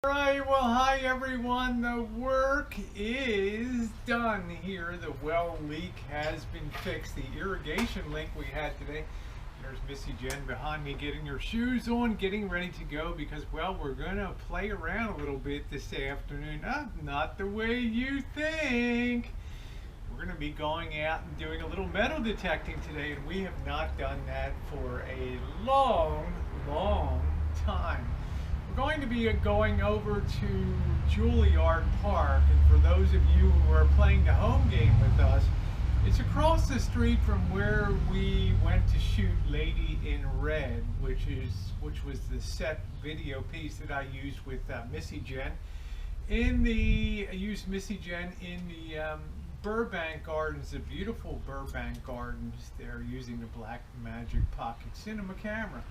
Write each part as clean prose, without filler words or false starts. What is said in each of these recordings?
Alright, well, hi everyone. The work is done here. The well leak has been fixed. The irrigation leak we had today. There's Missy Jenn behind me getting her shoes on, getting ready to go because, well, we're going to play around a little bit this afternoon. Not the way you think. We're going to be going out and doing a little metal detecting today, and we have not done that for a long time. We're going to be going over to Juilliard Park, and for those of you who are playing the home game with us, it's across the street from where we went to shoot Lady in Red, which was the set video piece that I used with Missy Jenn. I used Missy Jenn in the Burbank Gardens, the beautiful Burbank Gardens. They're using the Black Magic Pocket Cinema camera.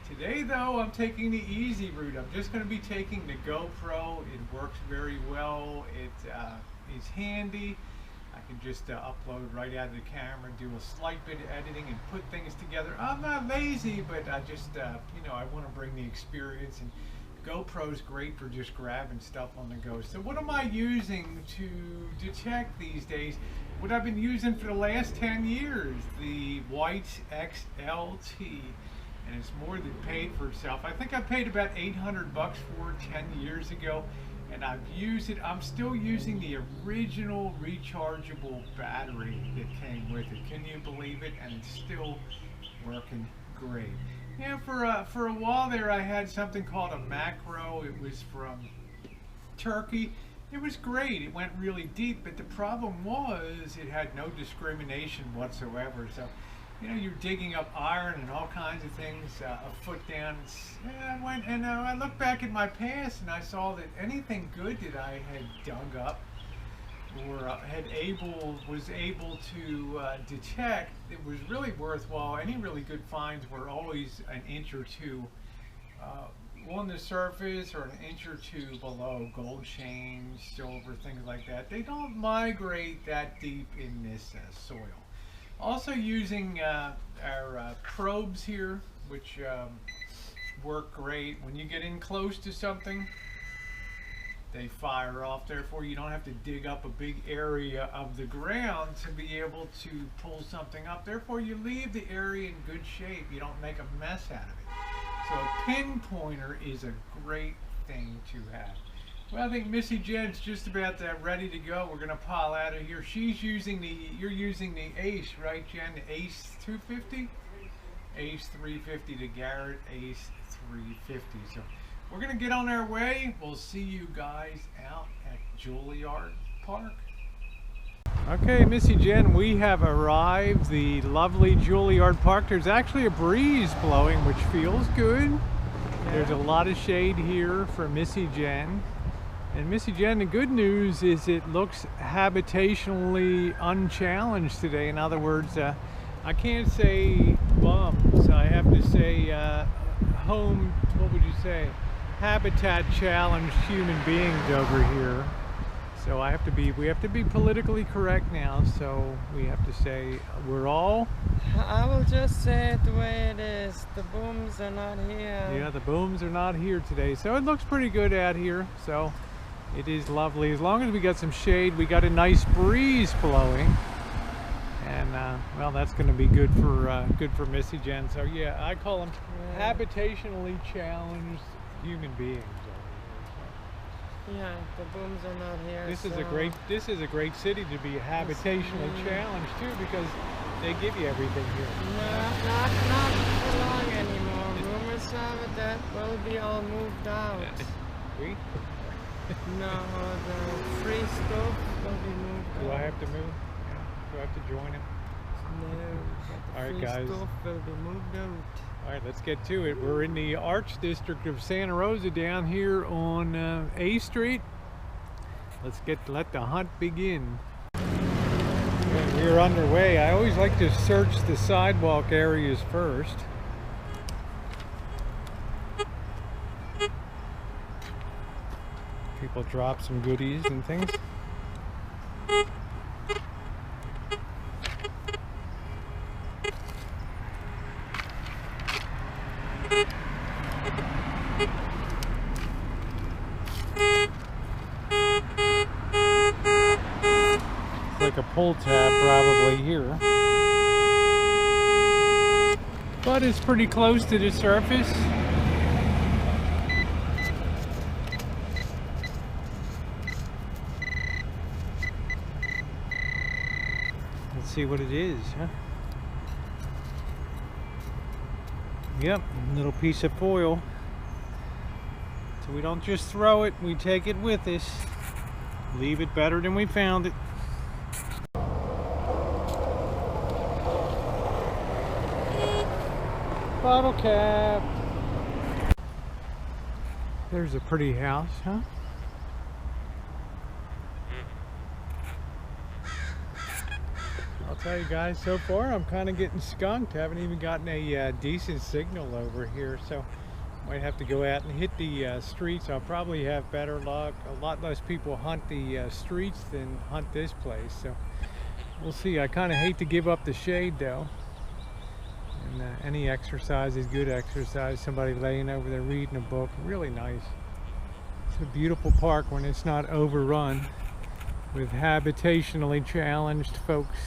Today, though, I'm taking the easy route. I'm just going to be taking the GoPro. It works very well. It is handy. I can just upload right out of the camera, do a slight bit of editing, and put things together. I'm not lazy, but I just, I want to bring the experience. And GoPro's great for just grabbing stuff on the go. So what am I using to detect these days? What I've been using for the last 10 years, the White XLT. And it's more than paid for itself. I think I paid about 800 bucks for it 10 years ago, and I've used it. I'm still using the original rechargeable battery that came with it. Can you believe it? And it's still working great. Yeah, for a while there, I had something called a macro. It was from Turkey. It was great. It went really deep, but the problem was it had no discrimination whatsoever. So, you're digging up iron and all kinds of things a foot down. I looked back at my past and I saw that anything good that I had dug up or was able to detect, it was really worthwhile. Any really good finds were always an inch or two on the surface or an inch or two below. Gold chains, silver, things like that. They don't migrate that deep in this soil. Also using our probes here, which work great. When you get in close to something, they fire off. Therefore, you don't have to dig up a big area of the ground to be able to pull something up. Therefore, you leave the area in good shape. You don't make a mess out of it. So a pinpointer is a great thing to have. Well, I think Missy Jenn's just about ready to go. We're going to pile out of here. You're using the Ace, right, Jen? The Ace 250? Ace 350, the Garrett Ace 350. So we're going to get on our way. We'll see you guys out at Juilliard Park. Okay, Missy Jenn, we have arrived. The lovely Juilliard Park. There's actually a breeze blowing, which feels good. There's a lot of shade here for Missy Jenn. And Missy Jenn, the good news is it looks habitationally unchallenged today. In other words, I can't say bums. I have to say home, what would you say? Habitat challenged human beings over here. So we have to be politically correct now. So we have to say we're all. I will just say it the way it is. The booms are not here. Yeah, the booms are not here today. So it looks pretty good out here. So it is lovely. As long as we got some shade, we got a nice breeze blowing, and well, that's going to be good for Missy Jenn. So yeah, I call them habitationally challenged human beings. Yeah, the booms are not here. This is a great city to be habitationally challenged too, because they give you everything here. Not for long anymore. Rumors have it that will be all moved out. We? No, the free stuff will be moved out. Do I have to move? Yeah. Do I have to join him? No. All right, guys. Free stuff will be moved out. All right, let's get to it. We're in the Arts District of Santa Rosa down here on A Street. Let the hunt begin. And we're underway. I always like to search the sidewalk areas first. People drop some goodies and things. like a pull tab probably here. But it's pretty close to the surface. Let's see what it is, huh? Yep, little piece of foil. So we don't just throw it, we take it with us. Leave it better than we found it. Bottle cap. There's a pretty house, huh? I'll tell you guys, so far I'm kind of getting skunked. Haven't even gotten a decent signal over here, so might have to go out and hit the streets. I'll probably have better luck. A lot less people hunt the streets than hunt this place, so we'll see. I kind of hate to give up the shade though. And any exercise is good exercise. Somebody laying over there reading a book, really nice. It's a beautiful park when it's not overrun with habitationally challenged folks.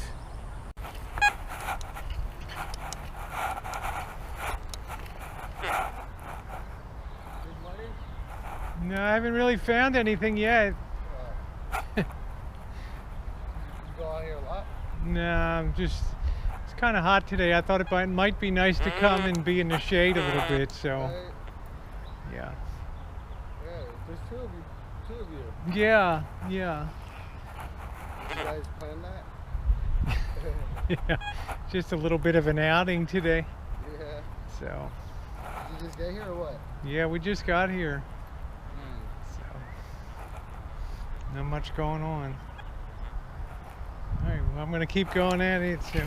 No, I haven't really found anything yet. You go out here a lot? No, I'm just, it's kind of hot today. I thought it might be nice to come and be in the shade a little bit, so yeah. Yeah, there's two of you. Yeah. You guys plan that? Yeah, just a little bit of an outing today. Yeah. So. Did you just get here or what? Yeah, we just got here. So, not much going on. All right, well, I'm going to keep going at it, so.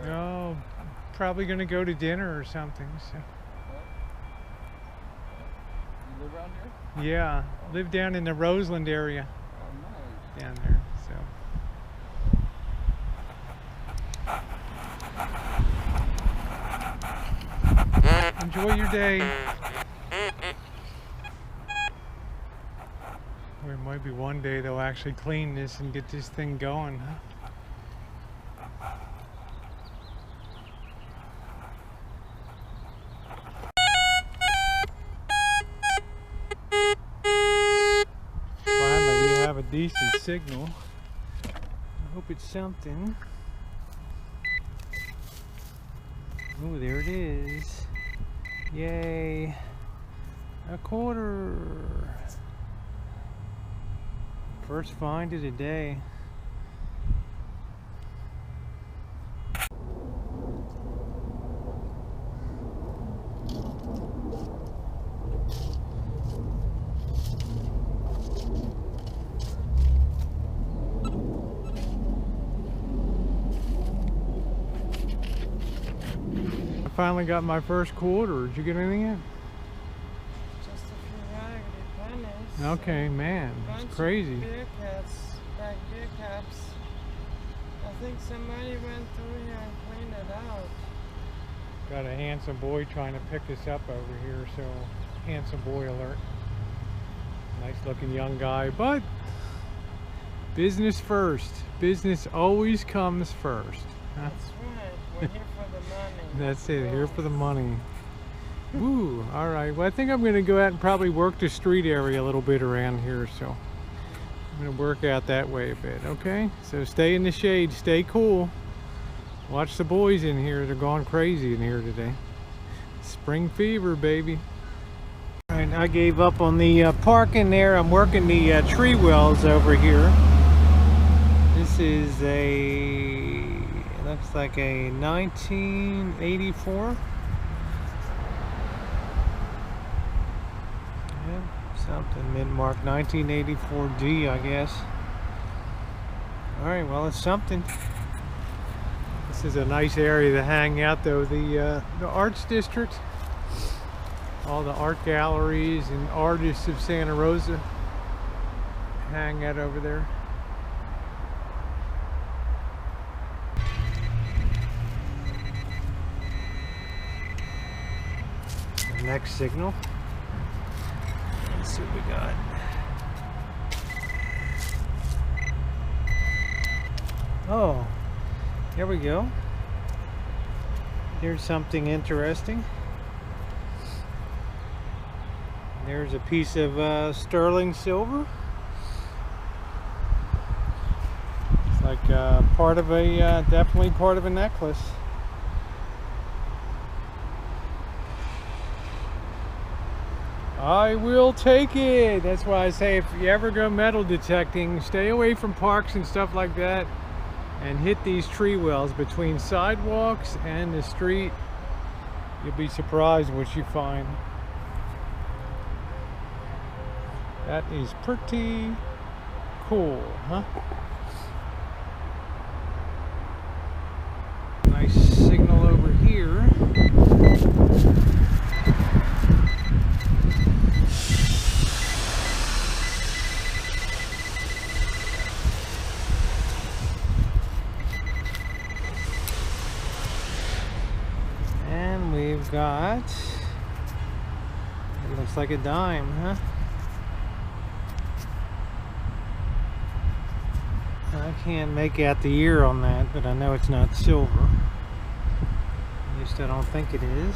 No, probably going to go to dinner or something. So. You live around here? Yeah, live down in the Roseland area. Oh, nice. Down there, so. Enjoy your day. Or it might be one day they'll actually clean this and get this thing going, huh? Finally, we have a decent signal. I hope it's something. Oh, there it is. Yay. A quarter. First find of the day. I finally got my first quarter. Did you get anything yet? Just a few raggedy pennies. Okay, man, Bunch it's of crazy. beer cats, back beer caps. I think somebody went through here and cleaned it out. Got a handsome boy trying to pick us up over here, so handsome boy alert. Nice looking young guy, but business first. Business always comes first. Huh? That's right. We're here for the money. That's it, here for the money. Woo, all right. Well, I think I'm gonna go out and probably work the street area a little bit around here, so I'm gonna work out that way a bit, okay? So stay in the shade, stay cool. Watch the boys in here, they're going crazy in here today. Spring fever, baby. All right, I gave up on the parking there. I'm working the tree wells over here. This is looks like a 1984. Yeah, something mid-mark 1984D, I guess. All right, well, it's something. This is a nice area to hang out, though. The Arts District, all the art galleries and artists of Santa Rosa hang out over there. next signal. Let's see what we got. Oh, here we go. Here's something interesting. There's a piece of sterling silver. It's like part of a, definitely part of a necklace. I will take it. That's why I say if you ever go metal detecting, stay away from parks and stuff like that, and hit these tree wells between sidewalks and the street. You'll be surprised what you find. That is pretty cool, huh? Nice signal over here. And we've got, it looks like a dime, huh? I can't make out the ear on that, but I know it's not silver. At least I don't think it is.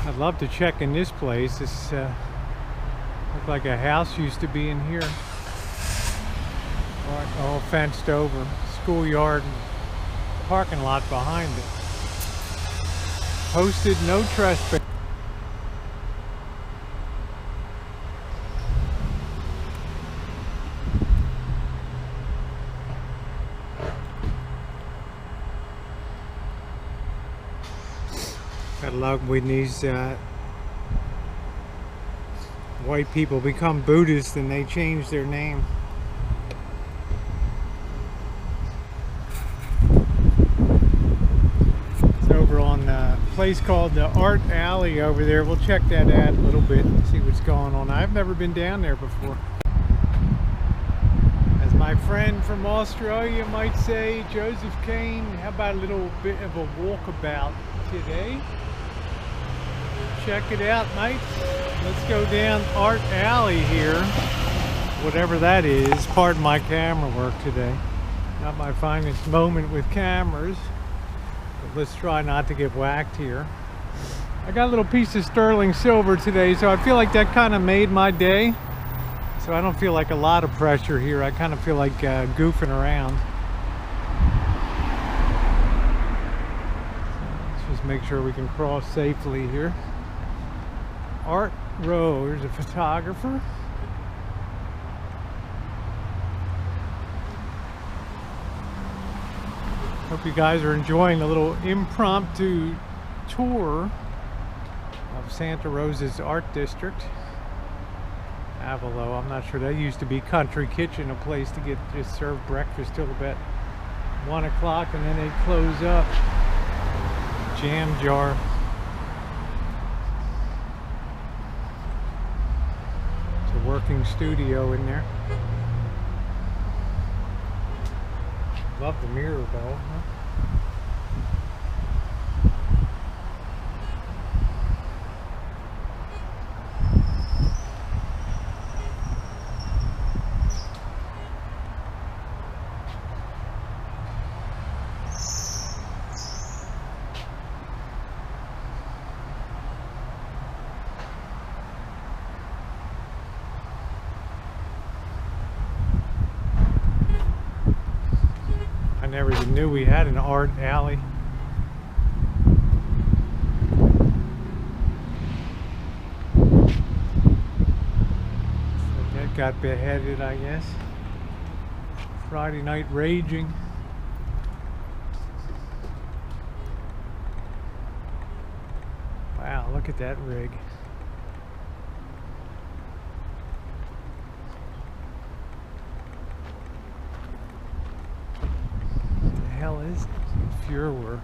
I'd love to check in this place. This looked like a house used to be in here. All fenced over. Schoolyard and parking lot behind it. Posted no trespass. I love when these white people become Buddhists and they change their name. It's over on a place called the Art Alley over there. We'll check that out a little bit and see what's going on. I've never been down there before. As my friend from Australia might say, Joseph Kane, how about a little bit of a walkabout today? Check it out, mates. Let's go down Art Alley here. Whatever that is. Pardon my camera work today. Not my finest moment with cameras. But let's try not to get whacked here. I got a little piece of sterling silver today, so I feel like that kind of made my day. So I don't feel like a lot of pressure here. I kind of feel like goofing around. So let's just make sure we can cross safely here. Art Row, there's a photographer. Hope you guys are enjoying a little impromptu tour of Santa Rosa's Art District. Avalo, I'm not sure. That used to be Country Kitchen, a place to get just serve breakfast till about 1 o'clock and then they'd close up. Jam jar. Working studio in there. Love the mirror though, huh? I never even knew we had an art alley. So that got beheaded, I guess. Friday night raging. Wow, look at that rig. Hell is Fuhrer.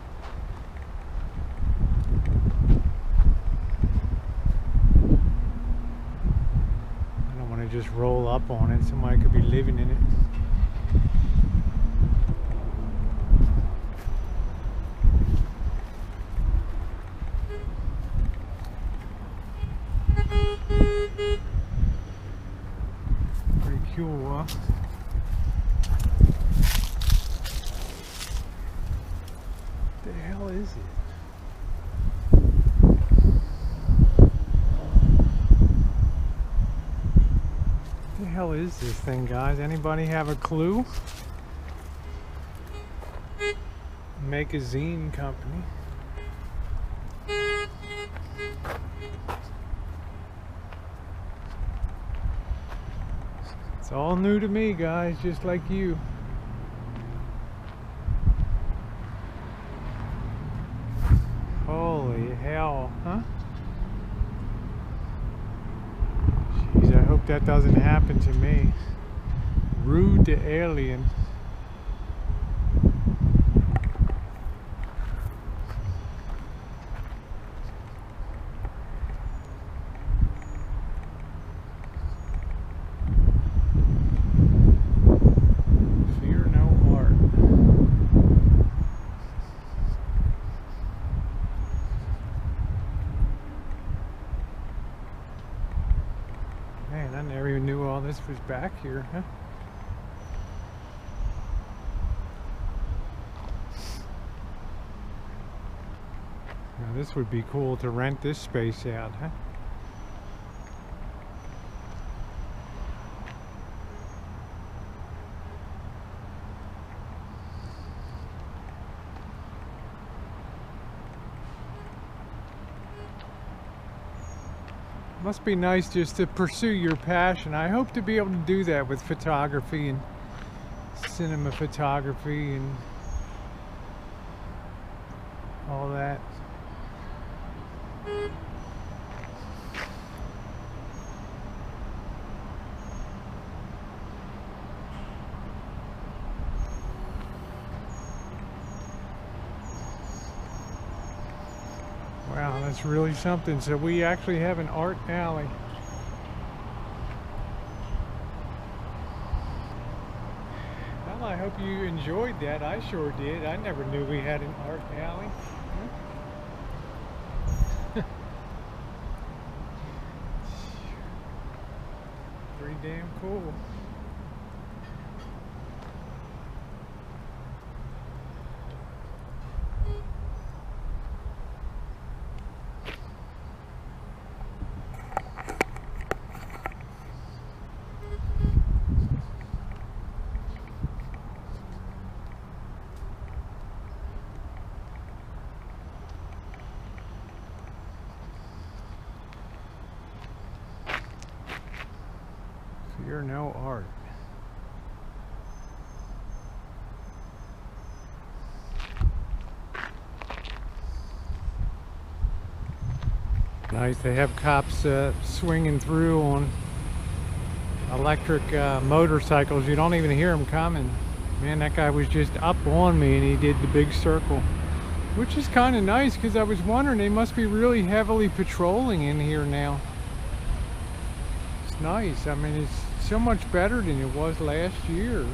I don't want to just roll up on it. Somebody could be living in it. cool, huh? What the hell is it? What the hell is this thing, guys? Anybody have a clue? Magazine company. It's all new to me, guys, just like you. Holy hell, huh? Jeez, I hope that doesn't happen to me. Rude to alien. Man, I never even knew all this was back here, huh? Now this would be cool to rent this space out, huh? Must be nice just to pursue your passion. I hope to be able to do that with photography and cinema photography and all that. Wow, that's really something. So we actually have an art alley. Well, I hope you enjoyed that. I sure did. I never knew we had an art alley. Pretty damn cool. Fear no art. Nice, they have cops swinging through on electric motorcycles. You don't even hear them coming. Man, that guy was just up on me and he did the big circle. Which is kind of nice because I was wondering they must be really heavily patrolling in here now. It's nice. I mean, it's so much better than it was last year.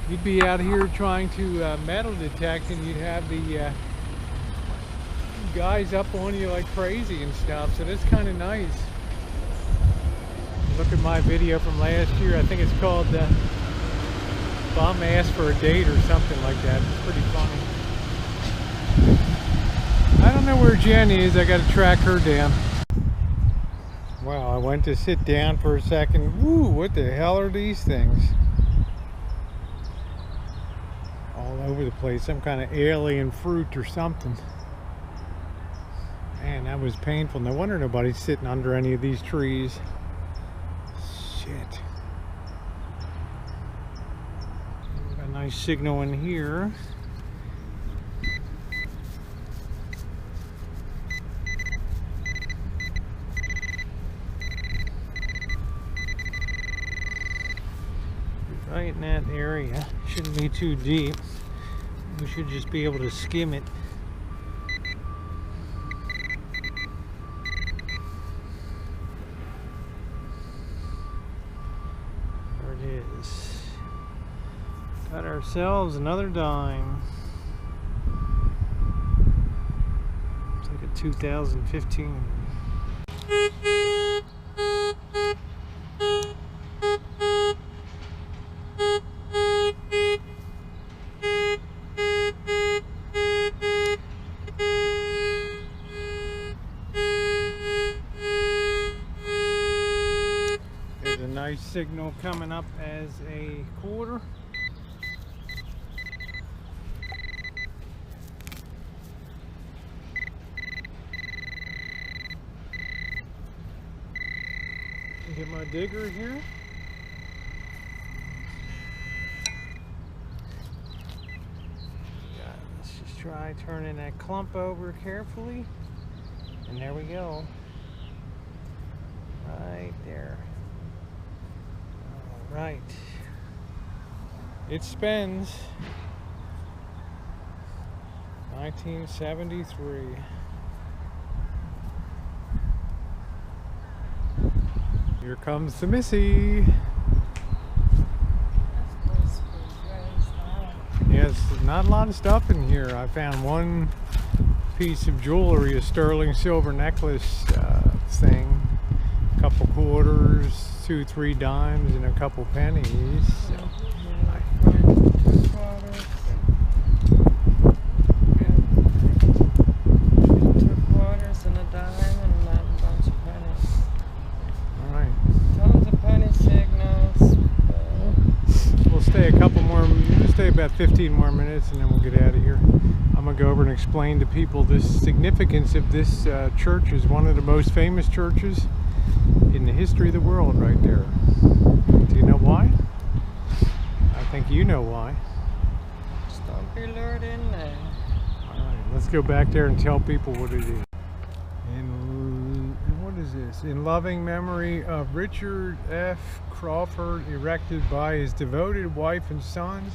You'd be out here trying to metal detect and you'd have the guys up on you like crazy and stuff, so that's kind of nice. Look at my video from last year. I think it's called Bum Asked for a Date or something like that. It's pretty funny. I don't know where Jen is. I got to track her down. Wow, I went to sit down for a second. Woo, what the hell are these things? All over the place. Some kind of alien fruit or something. Man, that was painful. No wonder nobody's sitting under any of these trees. Shit. Got a nice signal in here. Right in that area. Shouldn't be too deep. We should just be able to skim it. Got ourselves another dime. It's like a 2015. signal coming up as a quarter. Get my digger here. Let's just try turning that clump over carefully. And there we go. Right there. All right. It spins. 1973. Here comes the Missy. Yes, not a lot of stuff in here. I found one piece of jewelry, a sterling silver necklace thing, a couple quarters, 2-3 dimes, and a couple pennies. So, about 15 more minutes and then we'll get out of here. I'm gonna go over and explain to people the significance of this church. Is one of the most famous churches in the history of the world right there. Do you know why? I think you know why. Just don't be lured in there. Alright, let's go back there and tell people what it is. What is this? In loving memory of Richard F. Crawford, erected by his devoted wife and sons,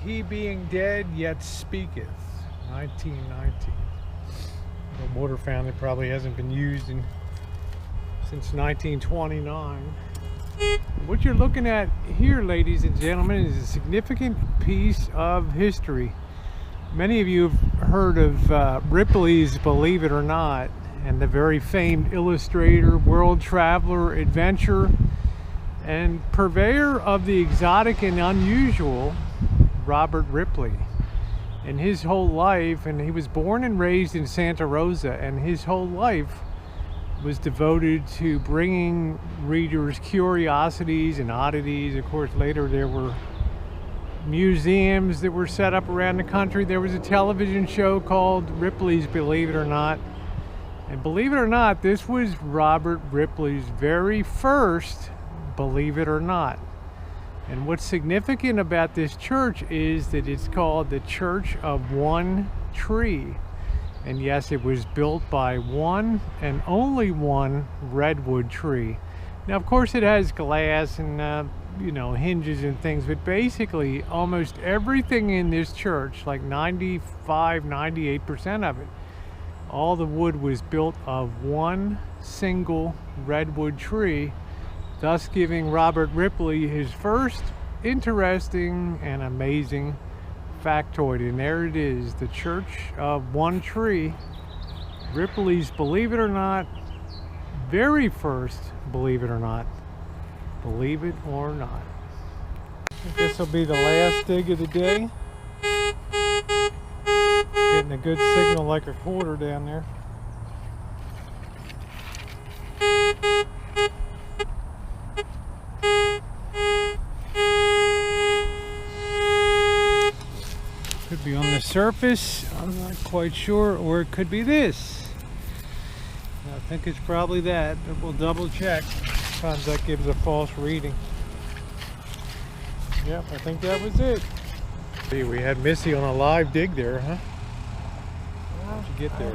he being dead yet speaketh. 1919. The water fountain probably hasn't been used since 1929. What you're looking at here, ladies and gentlemen, is a significant piece of history. Many of you have heard of Ripley's Believe It or Not, and the very famed illustrator, world traveler, adventurer, and purveyor of the exotic and unusual, Robert Ripley. And his whole life, and he was born and raised in Santa Rosa, and his whole life was devoted to bringing readers curiosities and oddities. Of course, later there were museums that were set up around the country. There was a television show called Ripley's Believe It or Not. And believe it or not, this was Robert Ripley's very first Believe It or Not. And what's significant about this church is that it's called the Church of One Tree. And yes, it was built by one and only one redwood tree. Now, of course, it has glass and, you know, hinges and things, but basically almost everything in this church, like 95–98% of it, all the wood was built of one single redwood tree, thus giving Robert Ripley his first interesting and amazing factoid. And there it is, the Church of One Tree, Ripley's Believe It or Not, very first Believe It or Not. Believe it or not. I think this will be the last dig of the day. Getting a good signal like a quarter down there. Could be on the surface, I'm not quite sure, or it could be this. I think it's probably that, but we'll double check. Sometimes that gives a false reading. Yep, I think that was it. See, we had Missy on a live dig there, huh? Well, how'd you get there? I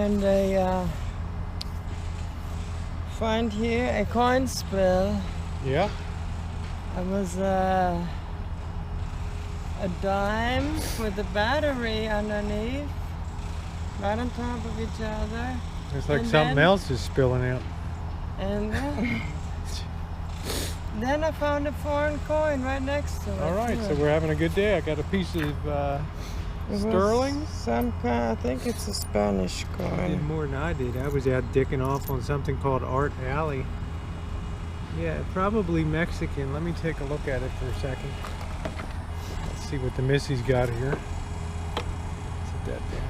did find here a coin spill. Yeah. It was a dime with a battery underneath, right on top of each other. It's like And something then- else is spilling out. And then I found a foreign coin right next to it. All right, so too. we're having a good day. I got a piece of It was sterling. Some kind, I think it's a Spanish You did coin. more than I did. I was out dicking off on something called Art Alley. Yeah, probably Mexican. Let me take a look at it for a second. Let's see what the Missy's got here. Set that down.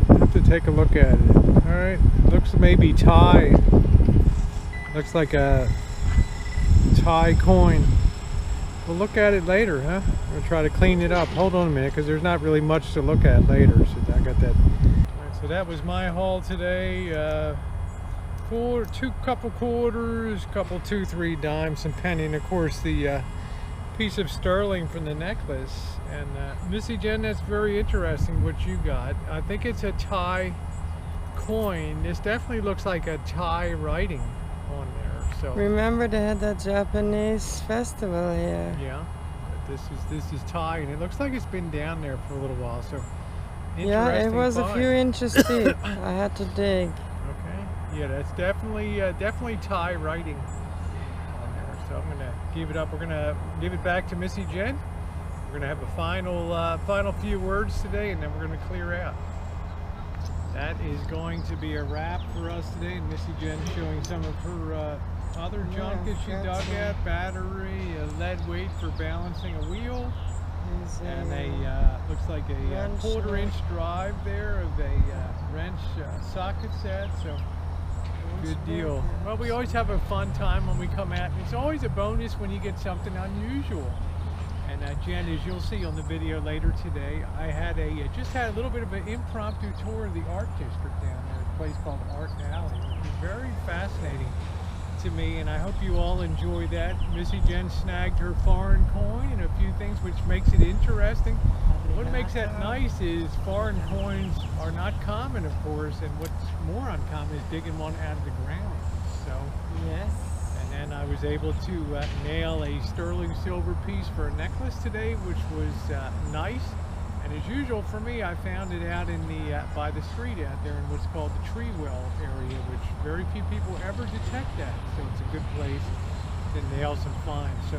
Have to take a look at it. All right, looks maybe Thai. Looks like a Thai coin. We'll look at it later, huh? I'm gonna try to clean it up. Hold on a minute, because there's not really much to look at later. So I got that. All right, so that was my haul today. Couple quarters, couple 2-3 dimes, some penny, and of course the piece of sterling from the necklace. And Missy Jenn, that's very interesting what you got. I think it's a Thai coin. This definitely looks like a Thai writing on there. So Remember they had that Japanese festival here. yeah, but this is Thai, and it looks like it's been down there for a little while. So Yeah, it was a few inches deep. I had to dig. Okay, yeah, that's definitely Thai writing on there. So I'm gonna give it up. We're gonna give it back to Missy Jenn. We're gonna have a final few words today, and then we're gonna clear out. That is going to be a wrap for us today. And Missy Jenn showing some of her other junk that she dug out: battery, a lead weight for balancing a wheel, and a looks like a quarter-inch drive there of a wrench socket set. So good deal. Well, we always have a fun time when we come out, and it's always a bonus when you get something unusual. And Jen, as you'll see on the video later today, I had just had a little bit of an impromptu tour of the art district down there, a place called Hi-fidelity, which is very fascinating to me, and I hope you all enjoy that. Missy Jenn snagged her foreign coin and a few things, which makes it interesting. What makes that nice is foreign coins are not common, of course, and what's more uncommon is digging one out of the ground. So Yes. and then I was able to nail a sterling silver piece for a necklace today, which was nice. And as usual for me, I found it out in the by the street out there in what's called the tree well area, which very few people ever detect that. So it's a good place to nail some finds. So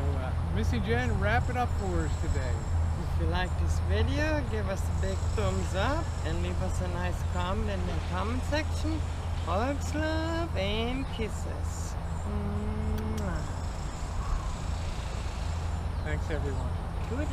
Missy Jenn, wrap it up for us today. If you like this video, give us a big thumbs up and leave us a nice comment in the comment section. Hugs, love, and kisses. Mwah. Thanks, everyone. Good.